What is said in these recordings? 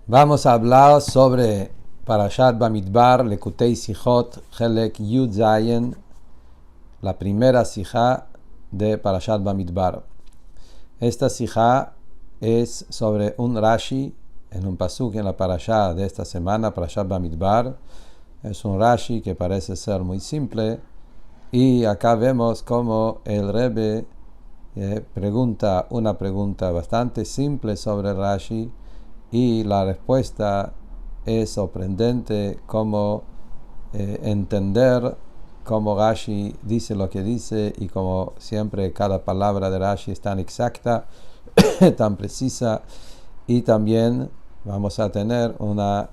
Vamos a hablar sobre Parashat Bamidbar, Lekutei Sichot, Chelek Yud Zayin, la primera sijá de Parashat Bamidbar. Esta sijá es sobre un Rashi en un pasuk en la parashá de esta semana, Parashat Bamidbar. Es un Rashi que parece ser muy simple y acá vemos cómo el Rebbe pregunta una pregunta bastante simple sobre el Rashi y la respuesta es sorprendente, como entender cómo Rashi dice lo que dice y como siempre cada palabra de Rashi es tan exacta, tan precisa, y también vamos a tener una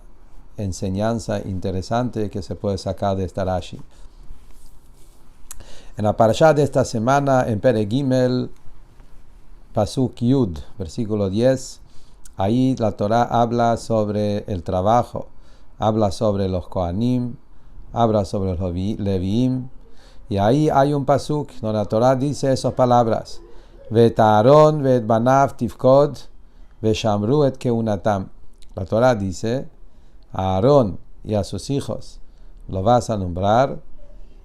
enseñanza interesante que se puede sacar de esta Rashi. En la parashá de esta semana, en Perek Gimel, Pasuk Yud, versículo 10, ahí la Torah habla sobre el trabajo, habla sobre los Kohanim, habla sobre los Leviim, y ahí hay un pasuk donde la Torah dice esas palabras: Vet Aaron vet banav tifkod veshamru et keunatam. La Torah dice: a Aarón y a sus hijos lo vas a nombrar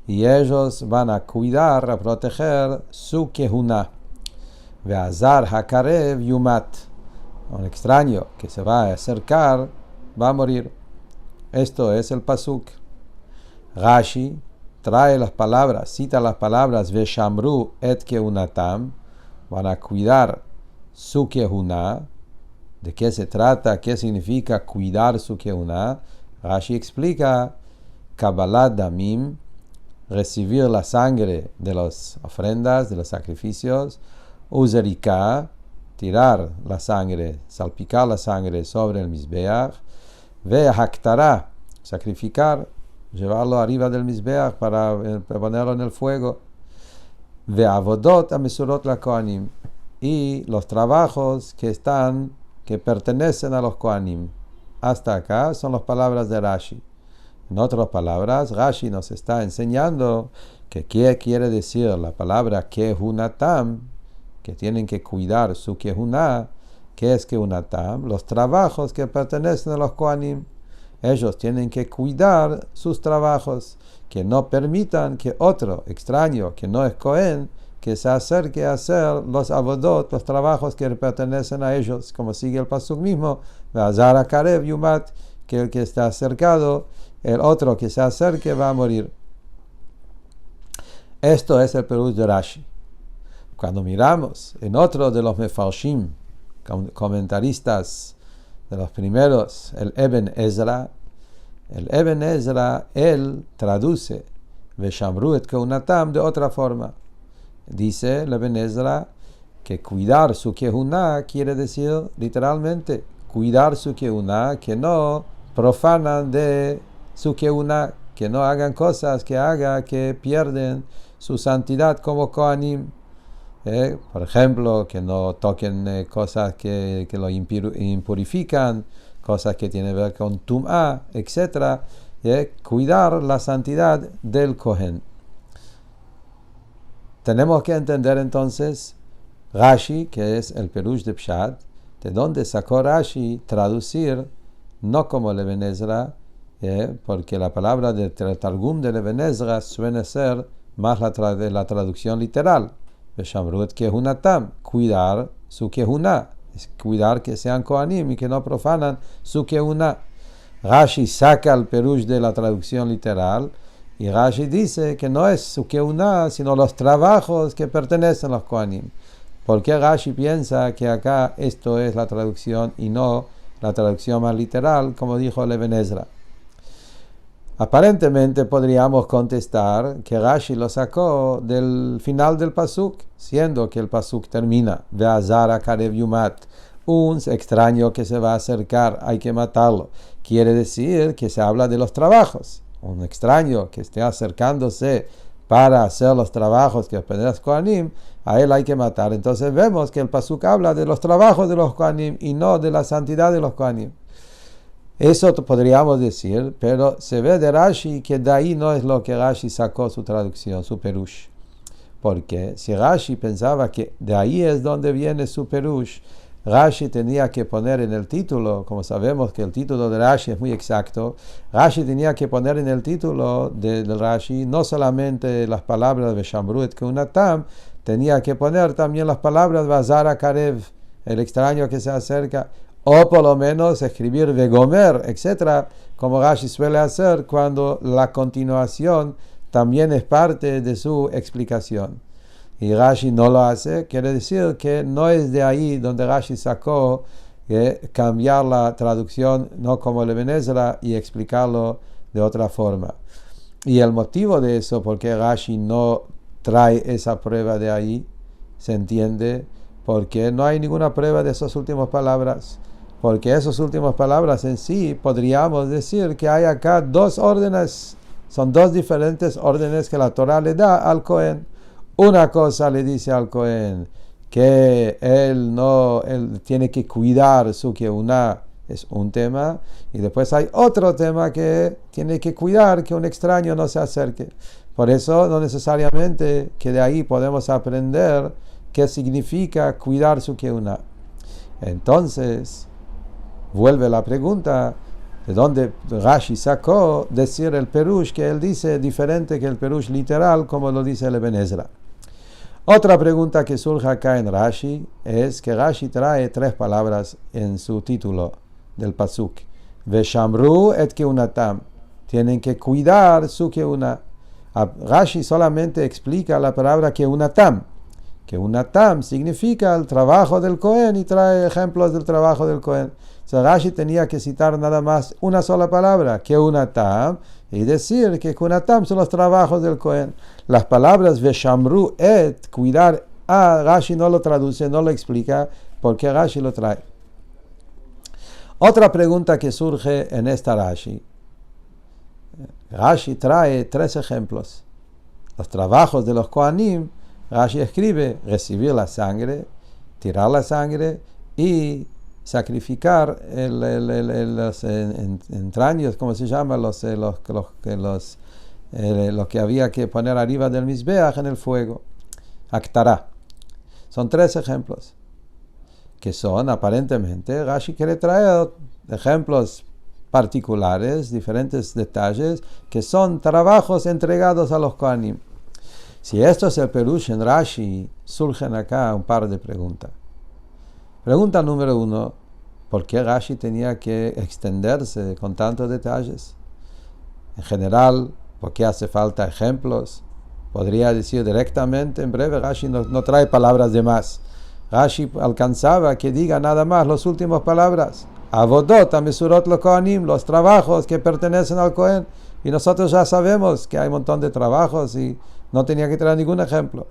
y ellos van a cuidar, a proteger su kehuna. Ve'azar hakarev yumat. Un extraño que se va a acercar va a morir. Esto es el pasuk. Rashi trae las palabras, cita las palabras veshamru et keunatam, van a cuidar su kehuna. ¿De qué se trata? ¿Qué significa cuidar su kehuna? Rashi explica: Kabbalat damim, recibir la sangre de las ofrendas, de los sacrificios; uzerika, tirar la sangre, salpicar la sangre sobre el Mizbeach; ve'haktara, sacrificar, llevarlo arriba del Mizbeach para ponerlo en el fuego; ve'avodot amesurot la Kohanim, y los trabajos que pertenecen a los Kohanim. Hasta acá son las palabras de Rashi. En otras palabras, Rashi nos está enseñando que qué quiere decir la palabra kehunatam, que tienen que cuidar su kehuna. ¿Qué es kehunatam? Los trabajos que pertenecen a los Kohanim. Ellos tienen que cuidar sus trabajos, que no permitan que otro extraño, que no es Kohen, que se acerque a hacer los avodot, los trabajos que pertenecen a ellos, como sigue el pasuk mismo: Ve'azar hakarev yumat, que el que está acercado, el otro que se acerque va a morir. Esto es el perush de Rashi. Cuando miramos en otro de los mefarshim, comentaristas de los primeros, el Eben Ezra, él traduce Veshamru et keunatam de otra forma. Dice el Eben Ezra que cuidar su kehuna quiere decir literalmente cuidar su kehuna, que no profanan de su kehuna, que no hagan cosas que haga que pierden su santidad como Kohanim. Por ejemplo, que no toquen cosas que lo impurifican, cosas que tienen que ver con tum'ah, etc. Cuidar la santidad del Kohen. Tenemos que entender entonces Rashi, que es el perush de Pshat, de donde sacó Rashi traducir, no como el Eben Ezra, porque la palabra del Targum del Eben Ezra suele ser más la traducción literal. Veshamru et kehunatam, cuidar su kehuna, es cuidar que sean kohanim y que no profanan su kehuna. Rashi saca el perush de la traducción literal y Rashi dice que no es su kehuna, sino los trabajos que pertenecen a los kohanim. ¿Por qué Rashi piensa que acá esto es la traducción y no la traducción más literal, como dijo el Eben Ezra? Aparentemente podríamos contestar que Rashi lo sacó del final del pasuk, siendo que el pasuk termina Ve'azar hakarev yumat, un extraño que se va a acercar, hay que matarlo. Quiere decir que se habla de los trabajos. Un extraño que esté acercándose para hacer los trabajos que pertenecen a los Kohanim, a él hay que matar. Entonces vemos que el pasuk habla de los trabajos de los Kohanim y no de la santidad de los Kohanim. Eso podríamos decir, pero se ve de Rashi que de ahí no es lo que Rashi sacó su traducción, su perush. Porque si Rashi pensaba que de ahí es donde viene su perush, Rashi tenía que poner en el título, como sabemos que el título de Rashi es muy exacto, Rashi tenía que poner en el título del Rashi no solamente las palabras de Shambru et Keunatam, tenía que poner también las palabras Bazar Karev, el extraño que se acerca, o por lo menos escribir Vegomer, etc., como Rashi suele hacer cuando la continuación también es parte de su explicación. Y Rashi no lo hace, quiere decir que no es de ahí donde Rashi sacó cambiar la traducción, no como el Eben Ezra, y explicarlo de otra forma. Y el motivo de eso, porque Rashi no trae esa prueba de ahí, se entiende, porque no hay ninguna prueba de esas últimas palabras. Porque esas últimas palabras en sí podríamos decir que hay acá dos órdenes, son dos diferentes órdenes que la Torah le da al Cohen. Una cosa le dice al Cohen que él tiene que cuidar su Keuná, es un tema, y después hay otro tema que tiene que cuidar que un extraño no se acerque. Por eso no necesariamente que de ahí podemos aprender qué significa cuidar su Keuná. Entonces, vuelve la pregunta, ¿de dónde Rashi sacó decir el Perush que él dice diferente que el Perush literal como lo dice el Eben Ezra? Otra pregunta que surge acá en Rashi es que Rashi trae tres palabras en su título del pasuk. Veshamru et keunatam. Tienen que cuidar su keuna. Rashi solamente explica la palabra keunatam. Keunatam significa el trabajo del Cohen y trae ejemplos del trabajo del Cohen. O sea, Rashi tenía que citar nada más una sola palabra, keunatam, y decir que keunatam son los trabajos del Cohen. Las palabras veshamru et, cuidar, Rashi no lo traduce, no lo explica, porque Rashi lo trae. Otra pregunta que surge en esta Rashi. Rashi trae tres ejemplos. Los trabajos de los Kohanim, Rashi escribe recibir la sangre, tirar la sangre y sacrificar los entraños, ¿cómo se llama? Lo que había que poner arriba del Mizbeach en el fuego. Aktará. Son tres ejemplos. Que son, aparentemente, Rashi quiere traer ejemplos particulares, diferentes detalles, que son trabajos entregados a los Kohanim. Si esto es el Perush en Rashi, surgen acá un par de preguntas. Pregunta número 1, ¿por qué Rashi tenía que extenderse con tantos detalles? En general, ¿por qué hace falta ejemplos? Podría decir directamente, en breve, Rashi no trae palabras de más. Rashi alcanzaba que diga nada más las últimas palabras. Avodot, amesurot lo kohanim, los trabajos que pertenecen al Cohen. Y nosotros ya sabemos que hay un montón de trabajos y no tenía que traer ningún ejemplo.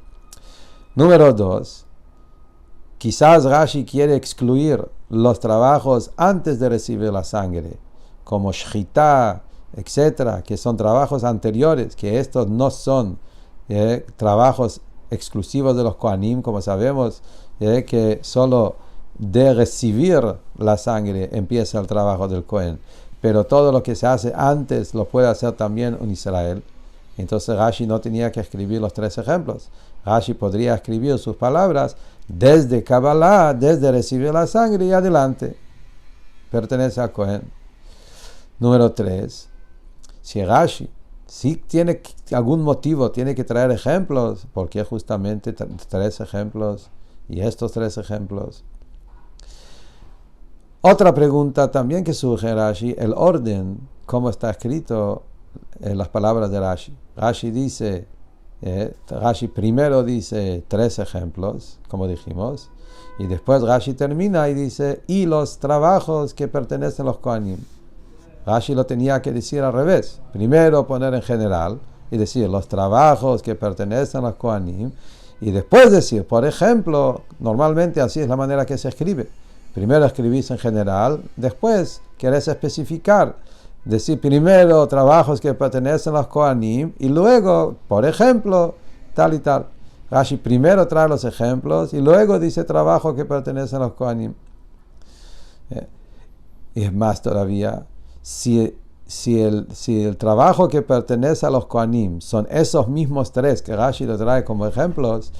Número 2. Quizás Rashi quiere excluir los trabajos antes de recibir la sangre, como shchita, etc., que son trabajos anteriores, que estos no son trabajos exclusivos de los Kohanim, como sabemos, que solo de recibir la sangre empieza el trabajo del Kohen, pero todo lo que se hace antes lo puede hacer también un Israel. Entonces Rashi no tenía que escribir los tres ejemplos. Rashi podría escribir sus palabras desde Kabbalah, desde recibir la sangre y adelante. Pertenece al Cohen. Número 3. Si Rashi sí tiene algún motivo, tiene que traer ejemplos, ¿por qué justamente tres ejemplos y estos tres ejemplos? Otra pregunta también que surge en Rashi, el orden, cómo está escrito en las palabras de Rashi. Rashi dice, Rashi primero dice tres ejemplos, como dijimos, y después Rashi termina y dice, y los trabajos que pertenecen a los Kohanim. Rashi lo tenía que decir al revés, primero poner en general y decir los trabajos que pertenecen a los Kohanim, y después decir, por ejemplo, normalmente así es la manera que se escribe. Primero escribís en general, después querés especificar, decir primero trabajos que pertenecen a los Kohanim y luego, por ejemplo, tal y tal. Rashi primero trae los ejemplos y luego dice trabajos que pertenecen a los Kohanim. Y es más todavía, si el trabajo que pertenece a los Kohanim son esos mismos tres que Rashi lo trae como ejemplos,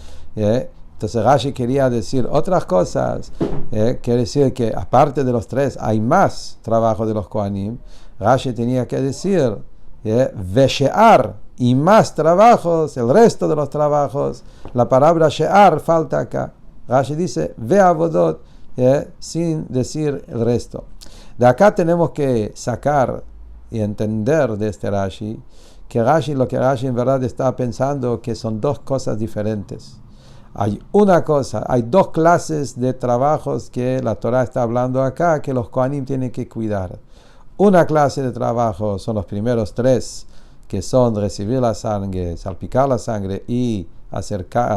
Entonces Rashi quería decir otras cosas. Quiere decir que aparte de los 3 hay más trabajo de los Kohanim. Rashi tenía que decir Veshear, y más trabajos, el resto de los trabajos. La palabra Shear falta acá. Rashi dice Ve'avodot, sin decir el resto. De acá tenemos que sacar y entender de este Rashi que lo que Rashi en verdad está pensando que son 2 cosas diferentes. Hay una cosa, hay 2 clases de trabajos que la Torah está hablando acá, que los Kohanim tienen que cuidar. Una clase de trabajo son los primeros 3, que son recibir la sangre, salpicar la sangre y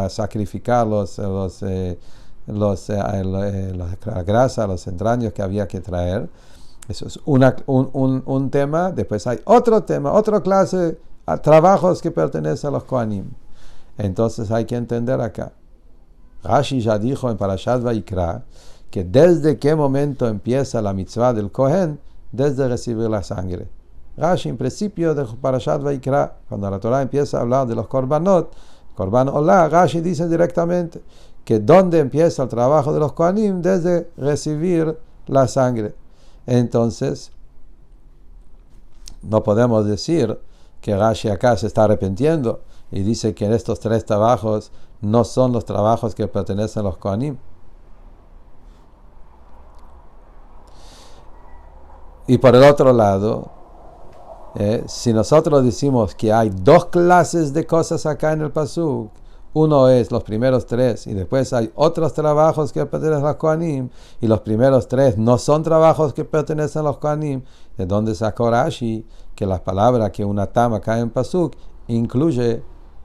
sacrificar la grasa, los entraños que había que traer. Eso es un tema. Después hay otro tema, otra clase de trabajos que pertenecen a los Kohanim. Entonces hay que entender acá. Rashi ya dijo en Parashat Vayikra que desde qué momento empieza la mitzvah del Kohen, desde recibir la sangre. Rashi en principio de Parashat Vayikra, cuando la Torah empieza a hablar de los korbanot, korban olá, Rashi dice directamente que donde empieza el trabajo de los Kohanim, desde recibir la sangre. Entonces, no podemos decir que Rashi acá se está arrepintiendo y dice que en estos 3 trabajos no son los trabajos que pertenecen a los Kohanim. Y por el otro lado, si nosotros decimos que hay 2 clases de cosas acá en el pasuk, uno es los primeros 3 y después hay otros trabajos que pertenecen a los Kohanim y los primeros 3 no son trabajos que pertenecen a los Kohanim, de donde sacó Rashi que las palabras que una tam acá en pasuk incluye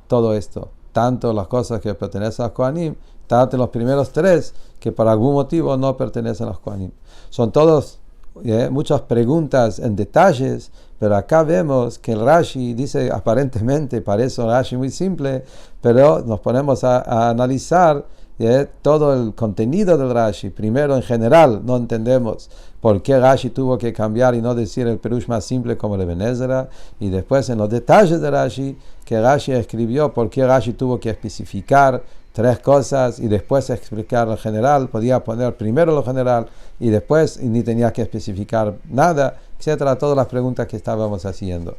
todo esto, tanto las cosas que pertenecen a los Kohanim, tanto los primeros 3 que por algún motivo no pertenecen a los Kohanim. Son todos muchas preguntas en detalles, pero acá vemos que el Rashi dice, aparentemente parece un Rashi muy simple, pero nos ponemos a analizar todo el contenido del Rashi. Primero, en general, no entendemos por qué Rashi tuvo que cambiar y no decir el perush más simple como el Eben Ezra, y después en los detalles de Rashi, que Rashi escribió, por qué Rashi tuvo que especificar 3 cosas y después explicar lo general. Podía poner primero lo general y después ni tenía que especificar nada, etcétera. Todas las preguntas que estábamos haciendo.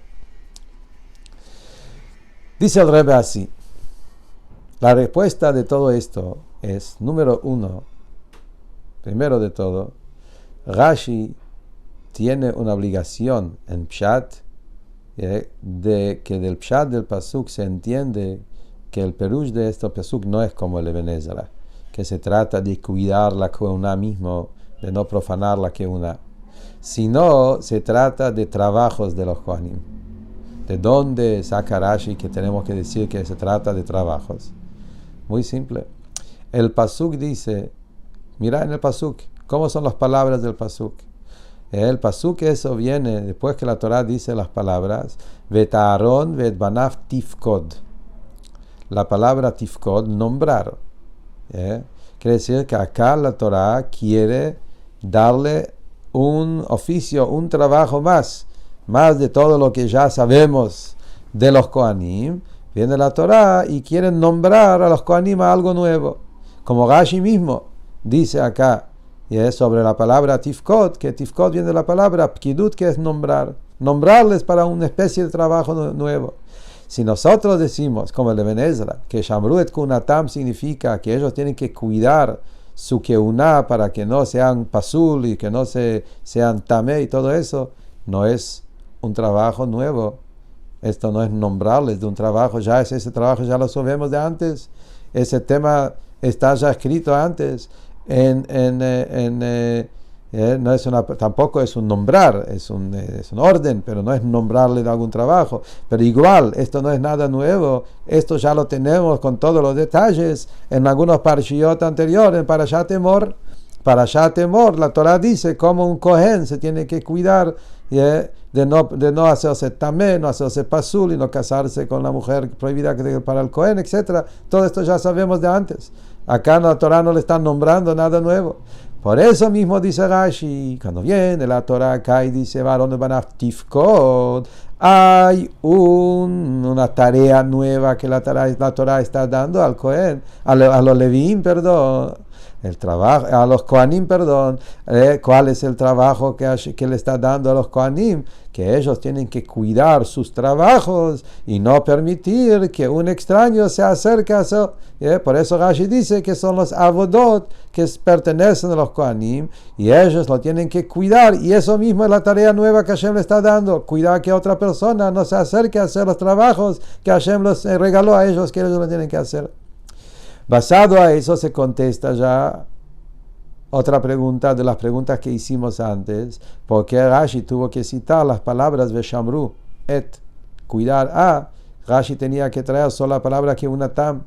Dice el Rebbe así: la respuesta de todo esto es, número 1, primero de todo, Rashi tiene una obligación en Pshat, de que del Pshat del pasuk se entiende que el perush de este pasuk no es como el Eben Ezra, que se trata de cuidar la Keuná mismo, de no profanar la Keuná, sino se trata de trabajos de los Kohanim. ¿De dónde saca Rashi que tenemos que decir que se trata de trabajos? Muy simple. El pasuk dice, mira en el pasuk, ¿cómo son las palabras del pasuk? El pasuk, eso viene después que la Torah dice las palabras, Vet Aaron vet banav tifkod. La palabra tifkod, nombrar. Quiere decir que acá la Torah quiere darle un oficio, un trabajo más de todo lo que ya sabemos de los Kohanim. Viene la Torah y quieren nombrar a los Kohanim a algo nuevo. Como Rashi mismo dice acá, y es sobre la palabra tifkod, que tifkod viene de la palabra pkidut, que es nombrar. Nombrarles para una especie de trabajo nuevo. Si nosotros decimos, como el Eben Ezra, que Shamru et Kunatam significa que ellos tienen que cuidar su Keuná para que no sean pasul y que no sean tamé y todo eso, no es un trabajo nuevo. Esto no es nombrarles de un trabajo, ya es ese trabajo, ya lo sabemos de antes. Ese tema está ya escrito antes. No es tampoco es un nombrar, es un orden, pero no es nombrarle de algún trabajo. Pero igual, esto no es nada nuevo, esto ya lo tenemos con todos los detalles en algunos parashiot anteriores, en Parashat Emor. Parashat Emor, la Torah dice cómo un Kohen se tiene que cuidar de no hacerse tamé, no hacerse pasul y no casarse con la mujer prohibida para el Kohen, etc. Todo esto ya sabemos de antes. Acá en la Torah no le están nombrando nada nuevo. Por eso mismo dice Rashi, cuando viene la Torah acá y dice, varón Banaf Tifkod, hay una tarea nueva que la Torah está dando al Cohen, a los Levíim, perdón, el trabajo, a los Kohanim, perdón. ¿Cuál es el trabajo que le está dando a los Kohanim? Que ellos tienen que cuidar sus trabajos y no permitir que un extraño se acerque a eso. Por eso Rashi dice que son los avodot que pertenecen a los Kohanim y ellos lo tienen que cuidar, y eso mismo es la tarea nueva que Hashem le está dando, cuidar que otra persona no se acerque a hacer los trabajos que Hashem les regaló a ellos, que ellos lo tienen que hacer. Basado a eso se contesta ya otra pregunta de las preguntas que hicimos antes. ¿Por qué Rashi tuvo que citar las palabras Veshamru, et, cuidar? Rashi tenía que traer solo la palabra que una tam.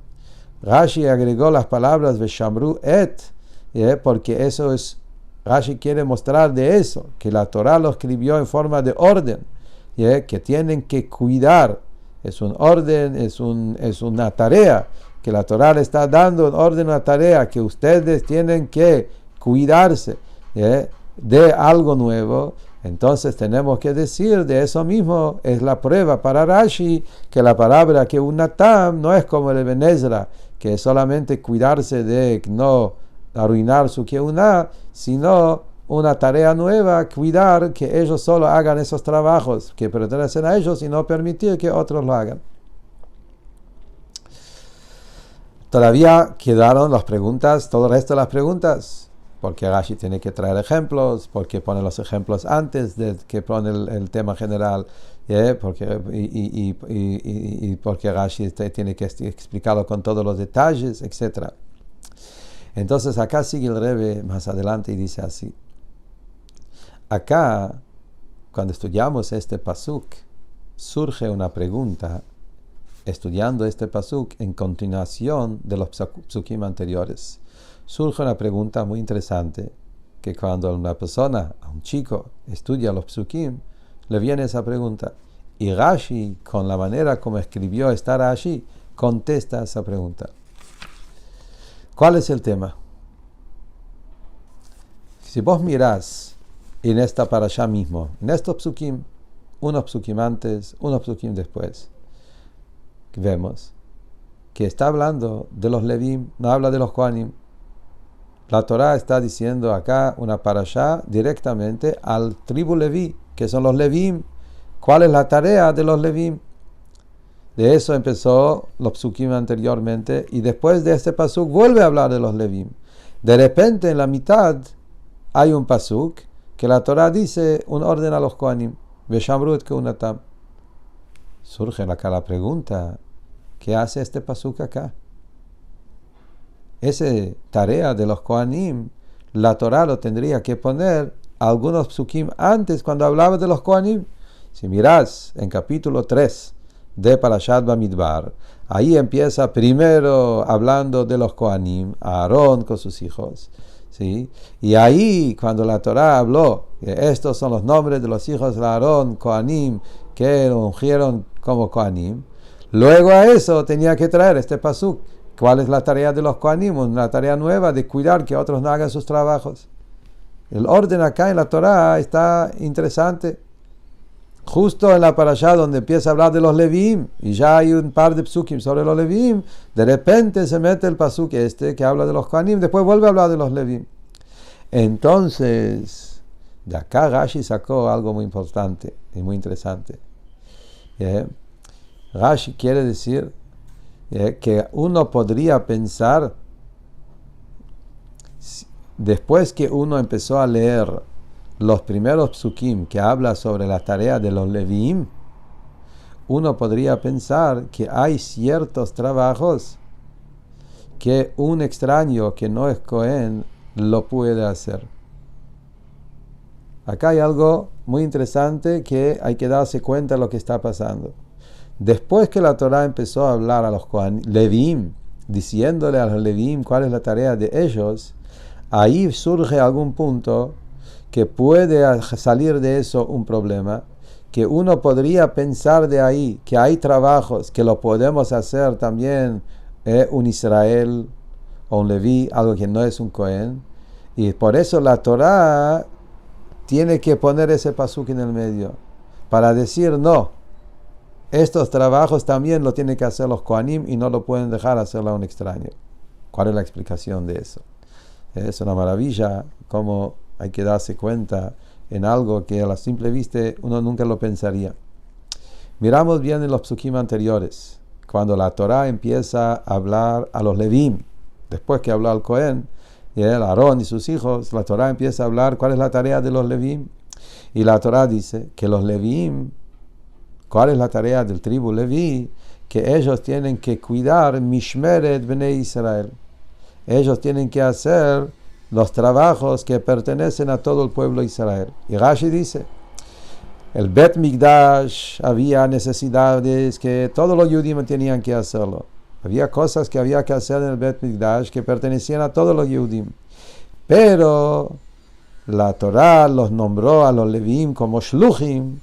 Rashi agregó las palabras Veshamru, et, porque eso es, Rashi quiere mostrar de eso, que la Torah lo escribió en forma de orden, que tienen que cuidar. Es un orden, es una tarea que la Torah le está dando, un orden, una tarea que ustedes tienen que cuidarse de algo nuevo. Entonces tenemos que decir de eso mismo. Es la prueba para Rashi que la palabra que unatam no es como el Ibn Ezra, que es solamente cuidarse de no arruinar su keuná, sino una tarea nueva, cuidar que ellos solo hagan esos trabajos que pertenecen a ellos y no permitir que otros lo hagan. Todavía quedaron las preguntas, todo el resto de las preguntas, porque Rashi tiene que traer ejemplos, porque pone los ejemplos antes de que pone el tema general, porque Rashi tiene que explicarlo con todos los detalles, etc. Entonces acá sigue el Rebbe más adelante y dice así. Acá, cuando estudiamos este pasuk, surge una pregunta, estudiando este pasuk en continuación de los psukim anteriores. Surge una pregunta muy interesante, que cuando una persona, a un chico, estudia los psukim, le viene esa pregunta. Y Rashi, con la manera como escribió esta Rashi, contesta esa pregunta. ¿Cuál es el tema? Si vos mirás en esta parashá mismo, en estos psukim, unos psukim antes, unos psukim después, vemos que está hablando de los Levim, no habla de los Kohanim. La Torah está diciendo acá una parashá directamente al tribu Leví, que son los Levim. ¿Cuál es la tarea de los Levim? De eso empezó los psukim anteriormente, y después de este pasuk vuelve a hablar de los Levim. De repente en la mitad hay un pasuk que la Torah dice un orden a los Kohanim, Veshamru et keunatam. Surge acá la pregunta, ¿qué hace este pasuk acá? Esa tarea de los Kohanim, la Torah lo tendría que poner algunos psukim antes, cuando hablaba de los Kohanim. Si mirás en capítulo 3 de Parashat Bamidbar, ahí empieza primero hablando de los Kohanim, Aarón con sus hijos, ¿sí? Y ahí, cuando la Torah habló, que estos son los nombres de los hijos de Aarón, Kohanim, que lo ungieron como Kohanim, luego a eso tenía que traer este pasuk. ¿Cuál es la tarea de los Kohanim? Una tarea nueva de cuidar que otros no hagan sus trabajos. El orden acá en la Torah está interesante. Justo en la parashá donde empieza a hablar de los Levim, y ya hay un par de psukim sobre los Levim, de repente se mete el pasuk que habla de los Kohanim, después vuelve a hablar de los Levim. Entonces, de acá Rashi sacó algo muy importante y muy interesante. Rashi quiere decir que uno podría pensar, después que uno empezó a leer los primeros psukim que habla sobre la tarea de los Leviim, uno podría pensar que hay ciertos trabajos que un extraño que no es Cohen lo puede hacer. Acá hay algo muy interesante que hay que darse cuenta de lo que está pasando. Después que la Torah empezó a hablar a los Leviim, diciéndole a los Leviim cuál es la tarea de ellos, ahí surge algún punto que puede salir de eso un problema, que uno podría pensar de ahí que hay trabajos que lo podemos hacer también un Israel o un Leví, algo que no es un Cohen, Y por eso la Torá tiene que poner ese pasuk en el medio, para decir no, estos trabajos también lo tienen que hacer los Kohanim y no lo pueden dejar hacerlo a un extraño. ¿Cuál es la explicación de eso? Es una maravilla cómo hay que darse cuenta en algo que a la simple vista uno nunca lo pensaría. Miramos bien en los psukim anteriores, cuando la Torá empieza a hablar a los Levim, después que habló al Cohen, y el Aarón y sus hijos, la Torá empieza a hablar cuál es la tarea de los Levim. Y la Torá dice que los Levim, ¿cuál es la tarea del tribu Leví? Que ellos tienen que cuidar Mishmeret Bnei Israel. Ellos tienen que hacer los trabajos que pertenecen a todo el pueblo de Israel. Y Rashi dice, el Bet Mikdash había necesidades que todos los judíos tenían que hacerlo. Había cosas que había que hacer en el Bet Mikdash que pertenecían a todos los judíos. Pero la Torá los nombró a los Levim como Shluchim,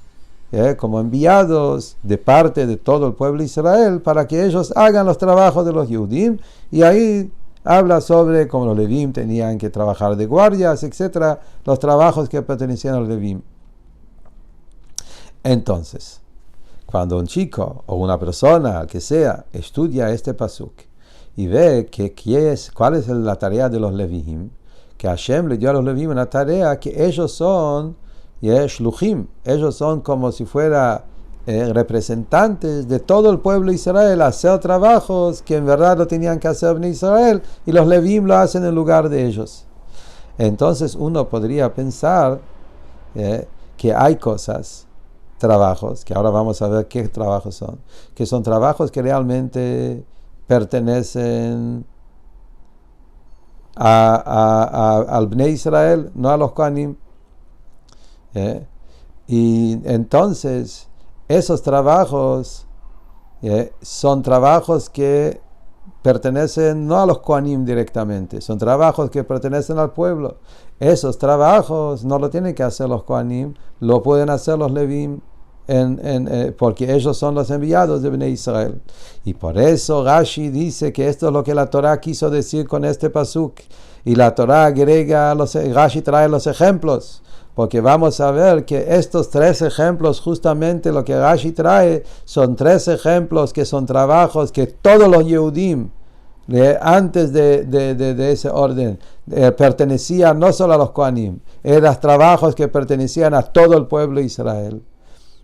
como enviados de parte de todo el pueblo de Israel para que ellos hagan los trabajos de los judíos. Y ahí habla sobre cómo los Levim tenían que trabajar de guardias, etc. Los trabajos que pertenecían a los Levim. Entonces, cuando un chico o una persona, que sea, estudia este pasuk y ve cuál es la tarea de los Levim, que Hashem le dio a los Levim una tarea que ellos son shluchim, ellos son como si fuera representantes de todo el pueblo de Israel, hacer trabajos que en verdad lo tenían que hacer en Israel y los Levim lo hacen en lugar de ellos. Entonces uno podría pensar que hay cosas, trabajos, que ahora vamos a ver qué trabajos son, que son trabajos que realmente pertenecen al Bnei Israel, no a los Kohanim. Y entonces esos trabajos son trabajos que pertenecen no a los Kohanim directamente, son trabajos que pertenecen al pueblo. Esos trabajos no lo tienen que hacer los Kohanim, lo pueden hacer los Levim, porque ellos son los enviados de Bnei Israel. Y por eso Rashi dice que esto es lo que la Torá quiso decir con este pasuk. Y la Torá agrega, Rashi trae los ejemplos, porque vamos a ver que estos 3 ejemplos, justamente lo que Rashi trae, son 3 ejemplos que son trabajos que todos los Yehudim, antes de ese orden, pertenecían no solo a los Kohanim, eran trabajos que pertenecían a todo el pueblo de Israel.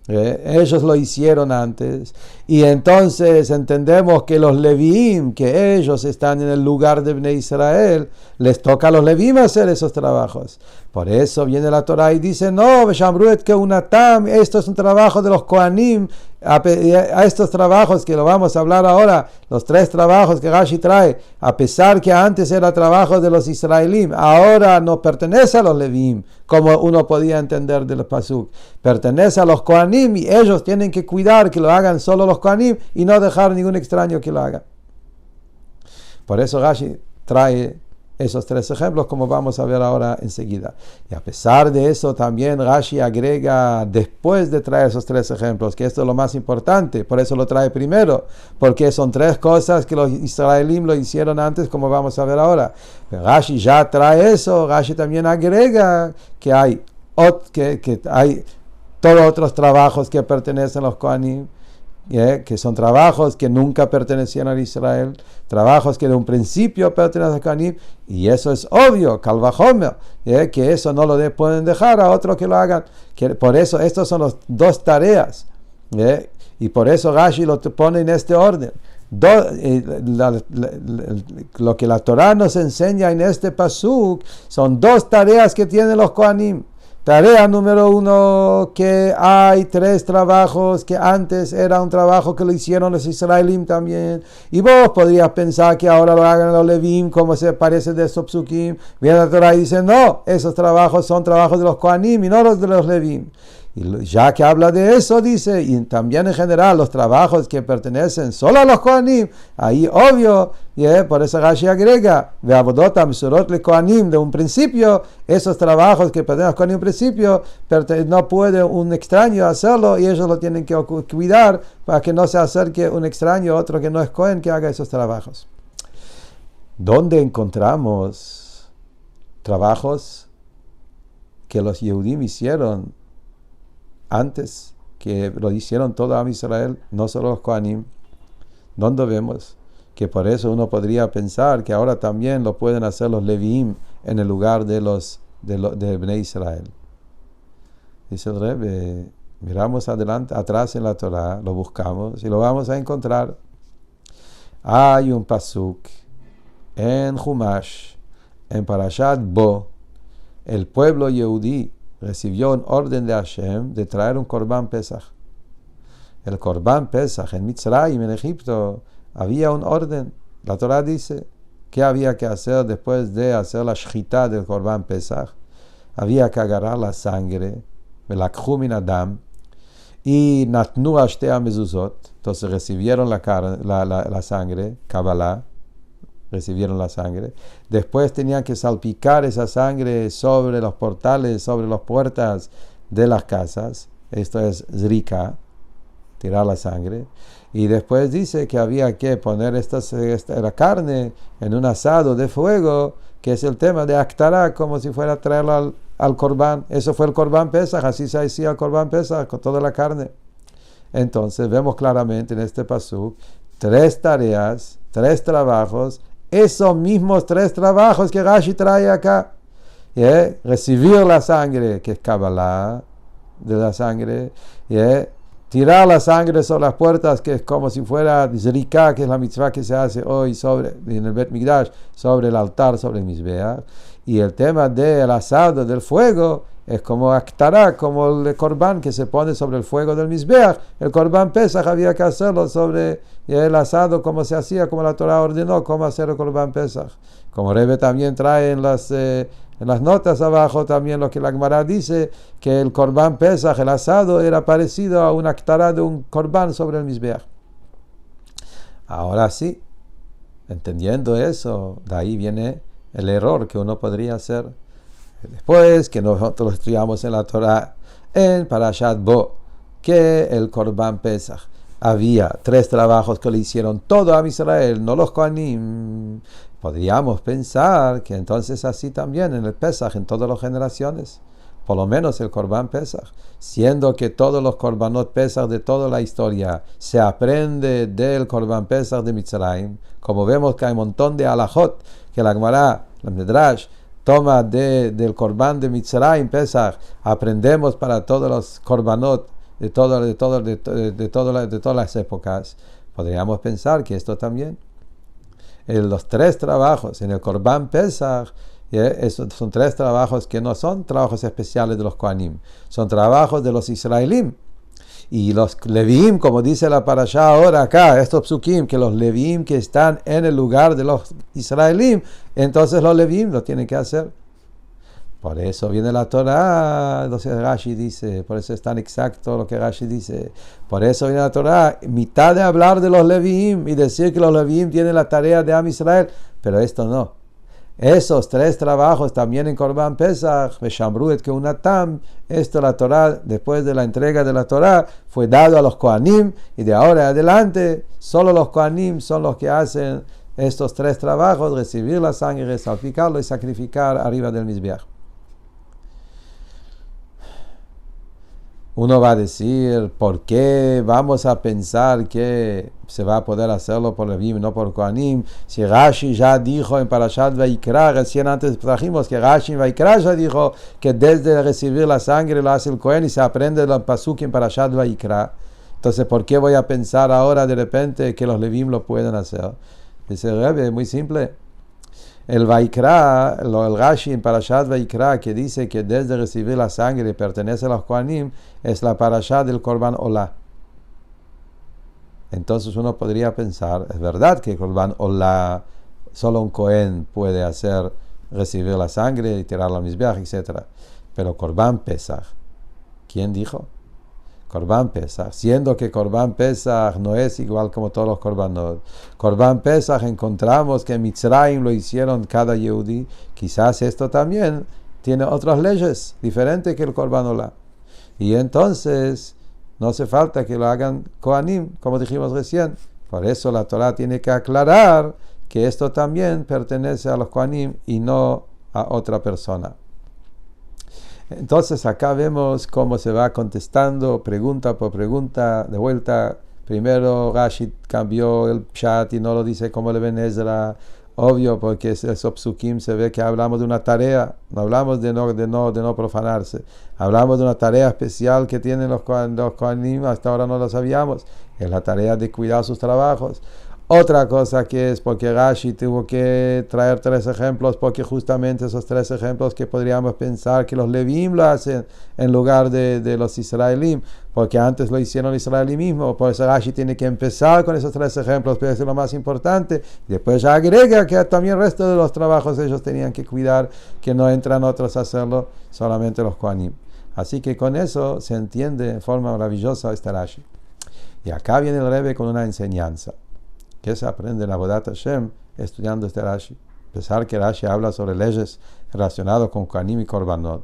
Ellos lo hicieron antes, y entonces entendemos que los Leviim, que ellos están en el lugar de Bnei Israel, les toca a los Leviim hacer esos trabajos. Por eso viene la Torá y dice, no, esto es un trabajo de los Kohanim. A estos trabajos que lo vamos a hablar ahora, los 3 trabajos que Rashi trae, a pesar que antes era trabajo de los israelíes, ahora no pertenece a los Leviim, como uno podía entender del pasuk, pertenece a los Kohanim, y ellos tienen que cuidar que lo hagan solo los Kohanim y no dejar ningún extraño que lo haga. Por eso Rashi trae esos 3 ejemplos, como vamos a ver ahora enseguida. Y a pesar de eso, también Rashi agrega, después de traer esos 3 ejemplos, que esto es lo más importante, por eso lo trae primero, porque son 3 cosas que los israelíes lo hicieron antes, como vamos a ver ahora. Pero Rashi ya trae eso, Rashi también agrega que hay todos otros trabajos que pertenecen a los Kohanim, que son trabajos que nunca pertenecían a Israel, trabajos que de un principio pertenecen a Kohanim, y eso es obvio, Kal Vachomer, que eso no lo pueden dejar a otros que lo hagan. Por eso estas son las 2 tareas, y por eso Rashi lo pone en este orden. Lo que la Torá nos enseña en este pasuk son 2 tareas que tienen los Kohanim. Tarea número 1, que hay 3 trabajos que antes era un trabajo que lo hicieron los israelíes también. Y vos podrías pensar que ahora lo hagan los Levim, como se parece de estos psukim. Viene la Torah y dice, no, esos trabajos son trabajos de los Kohanim y no los de los Levim. Y ya que habla de eso, dice, y también en general los trabajos que pertenecen solo a los Kohanim, ahí obvio, por eso Rashi agrega, de un principio, esos trabajos que pertenecen a los Kohanim en principio, no puede un extraño hacerlo, y ellos lo tienen que cuidar para que no se acerque un extraño, otro que no es Kohen, que haga esos trabajos. ¿Dónde encontramos trabajos que los Yehudim hicieron antes, que lo hicieron todo Am Israel, no solo los Kohanim, donde vemos que por eso uno podría pensar que ahora también lo pueden hacer los Leviim en el lugar de Bnei Israel. Dice el Rebbe, miramos atrás en la Torah, lo buscamos y lo vamos a encontrar. Hay un pasuk en Humash, en Parashat Bo, el pueblo Yehudí recibió un orden de Hashem de traer un Korban Pesach. El Korban Pesach en Mitzrayim, en Egipto, había un orden. La Torah dice que había que hacer después de hacer la shchita del Korban Pesach. Había que agarrar la sangre, velakhu min adam, y natnu ashtea mezuzot. Entonces recibieron la sangre, Kabbalah, recibieron la sangre. Después tenían que salpicar esa sangre sobre los portales, sobre las puertas de las casas. Esto es zrika, tirar la sangre. Y después dice que había que poner la carne en un asado de fuego, que es el tema de Aktará, como si fuera a traerlo al Korban. Eso fue el Korban Pesach, así se hacía el Korban Pesach, con toda la carne. Entonces vemos claramente en este pasuk 3 tareas, 3 trabajos, esos mismos 3 trabajos que Rashi trae acá. Recibir la sangre, que es Kabbalah de la sangre, tirar la sangre sobre las puertas, que es como si fuera Zrika, que es la mitzvah que se hace hoy en el Bet Mikdash, sobre el altar, sobre el Mizbeach. Y el tema del asado, del fuego, es como Aktará, como el Korban que se pone sobre el fuego del Mizbeach. El Korban Pesach había que hacerlo sobre el asado, como se hacía, como la Torah ordenó, cómo hacer el Korban Pesach. Como Rebbe también trae en las notas abajo, también lo que la Gemara dice, que el Korban Pesach, el asado, era parecido a una Aktará de un Korban sobre el Mizbeach. Ahora sí, entendiendo eso, de ahí viene el error que uno podría hacer. Después que nosotros estudiamos en la Torah, en Parashat Bo, que el Korban Pesach había 3 trabajos que le hicieron todo a Israel, no los Kohanim. Podríamos pensar que entonces así también en el Pesach, en todas las generaciones, por lo menos el Korban Pesach, siendo que todos los Korbanot Pesach de toda la historia se aprende del Korban Pesach de Mitzrayim, como vemos que hay un montón de alajot que la Gemara, la Medrash, toma del Korban de Mitzrayim Pesach, aprendemos para todos los Korbanot de todas las épocas. Podríamos pensar que esto también, los 3 trabajos en el Korban Pesach, esos son 3 trabajos que no son trabajos especiales de los Kohanim, son trabajos de los Israelim. Y los Leviim, como dice la parashá ahora acá, estos psukim, que los Leviim que están en el lugar de los Israelim, entonces los Leviim lo tienen que hacer. Por eso viene la Torah, entonces Rashi dice, por eso es tan exacto lo que Rashi dice. Por eso viene la Torah, mitad de hablar de los Leviim y decir que los Leviim tienen la tarea de Am Israel, pero esto no. Esos 3 trabajos también en Korban Pesach, Veshamru et Keunatam, esto la Torah, después de la entrega de la Torah, fue dado a los Kohanim, y de ahora en adelante, solo los Kohanim son los que hacen estos 3 trabajos, recibir la sangre, salpicarlo y sacrificar arriba del Mizbeach. Uno va a decir, ¿por qué vamos a pensar que se va a poder hacerlo por Leviim y no por Kohanim? Si Rashi ya dijo en Parashat Vayikra, recién antes trajimos que Rashi en Vayikra ya dijo que desde recibir la sangre lo hace el Kohen y se aprende el pasuk en Parashat Vayikra. Entonces, ¿por qué voy a pensar ahora de repente que los Leviim lo pueden hacer? Dice Rebbe, muy simple. El Vayikra, el Rashi en Parashat Vayikra, que dice que desde recibir la sangre pertenece a los Kohanim, es la Parashat del Korban Olah. Entonces uno podría pensar, es verdad que el Korban Olah solo un Kohen puede hacer, recibir la sangre y tirarla al Mizbeach, etc. Pero Korban Pesach, ¿quién dijo? Korban Pesach, siendo que Korban Pesach no es igual como todos los Korbanot. Korban Pesach encontramos que en Mitzrayim lo hicieron cada Yehudi. Quizás esto también tiene otras leyes diferentes que el Korban Olah. Y entonces no hace falta que lo hagan Kohanim, como dijimos recién. Por eso la Torah tiene que aclarar que esto también pertenece a los Kohanim y no a otra persona. Entonces acá vemos cómo se va contestando pregunta por pregunta, de vuelta. Primero Rashi cambió el pshat y no lo dice como el Ben Ezra, obvio, porque esos psukim se ve que hablamos de una tarea, no hablamos de no profanarse, hablamos de una tarea especial que tienen los Kohanim, hasta ahora no lo sabíamos, es la tarea de cuidar sus trabajos. Otra cosa que es porque Rashi tuvo que traer 3 ejemplos, porque justamente esos 3 ejemplos que podríamos pensar que los Levim lo hacen en lugar de los Israelim, porque antes lo hicieron los Israelim mismos, por eso Rashi tiene que empezar con esos 3 ejemplos, pero eso es lo más importante, y después ya agrega que también el resto de los trabajos ellos tenían que cuidar, que no entran otros a hacerlo, solamente los Kohanim. Así que con eso se entiende en forma maravillosa este Rashi. Y acá viene el Rebbe con una enseñanza que se aprende en Avodat Hashem estudiando este Rashi. A pesar que Rashi habla sobre leyes relacionadas con Kohanim y Korbanot,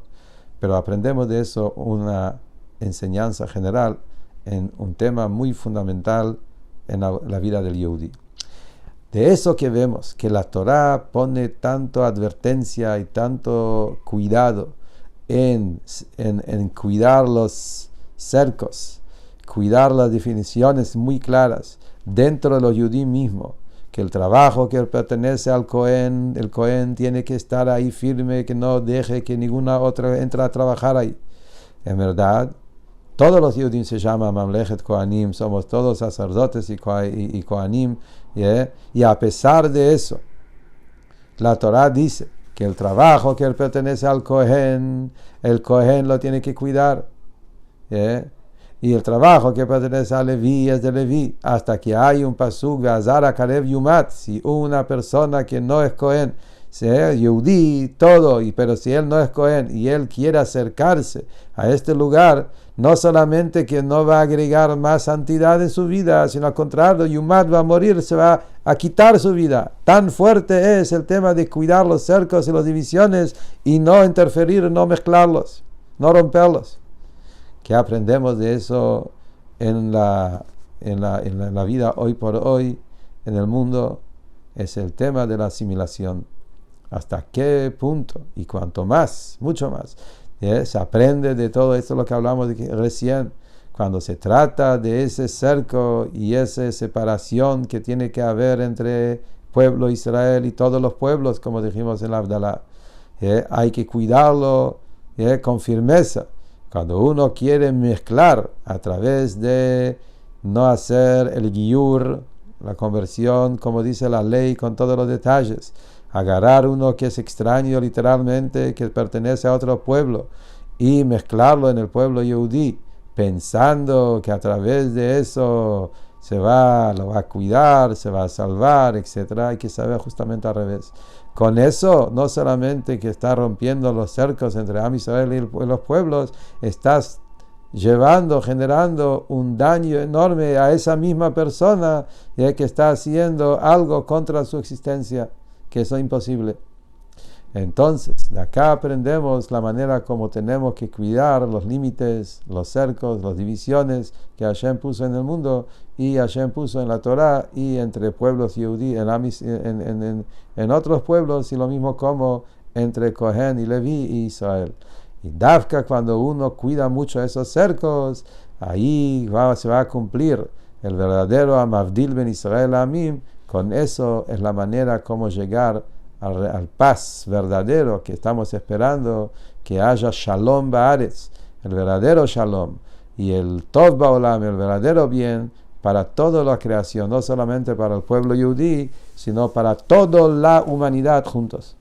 pero aprendemos de eso una enseñanza general en un tema muy fundamental en la vida del Yehudi. De eso que vemos, que la Torah pone tanto advertencia y tanto cuidado en cuidar los cercos, cuidar las definiciones muy claras dentro de los judíos mismos, que el trabajo que pertenece al Cohen, el Cohen tiene que estar ahí firme, que no deje que ninguna otra entre a trabajar ahí. En verdad, todos los judíos se llaman Mamlechet Kohanim, somos todos sacerdotes y Kohanim, y a pesar de eso, la Torah dice que el trabajo que pertenece al Cohen, el Cohen lo tiene que cuidar, y el trabajo que pertenece a Leví es de Leví, hasta que hay un pasuk de Azara Karev Yumat, si una persona que no es Cohen, sea Yehudí, todo, pero si él no es Cohen y él quiere acercarse a este lugar, no solamente que no va a agregar más santidad en su vida, sino al contrario, Yumat va a morir, se va a quitar su vida. Tan fuerte es el tema de cuidar los cercos y las divisiones y no interferir, no mezclarlos, no romperlos. ¿Qué aprendemos de eso en la vida hoy por hoy, en el mundo? Es el tema de la asimilación. ¿Hasta qué punto? Y cuanto más, mucho más, se aprende de todo esto, lo que hablamos recién, cuando se trata de ese cerco y esa separación que tiene que haber entre pueblo Israel y todos los pueblos, como dijimos en la Abdalá. Hay que cuidarlo con firmeza. Cuando uno quiere mezclar a través de no hacer el giyur, la conversión, como dice la ley, con todos los detalles, agarrar uno que es extraño literalmente, que pertenece a otro pueblo, y mezclarlo en el pueblo yehudí, pensando que a través de eso lo va a cuidar, se va a salvar, etc. Hay que saber justamente al revés. Con eso, no solamente que está rompiendo los cercos entre Am Israel y los pueblos, estás generando un daño enorme a esa misma persona, que está haciendo algo contra su existencia, que eso es imposible. Entonces, de acá aprendemos la manera como tenemos que cuidar los límites, los cercos, las divisiones que Hashem puso en el mundo y Hashem puso en la Torah y entre pueblos yehudí, en otros pueblos, y lo mismo como entre Cohen y Leví y Israel. Y Dafka, cuando uno cuida mucho esos cercos, ahí se va a cumplir el verdadero Amavdil ben Israel Amim. Con eso es la manera como llegar al paz verdadero que estamos esperando, que haya Shalom Baaretz, el verdadero Shalom, y el Tov Baolam, el verdadero bien, para toda la creación, no solamente para el pueblo yehudí, sino para toda la humanidad juntos.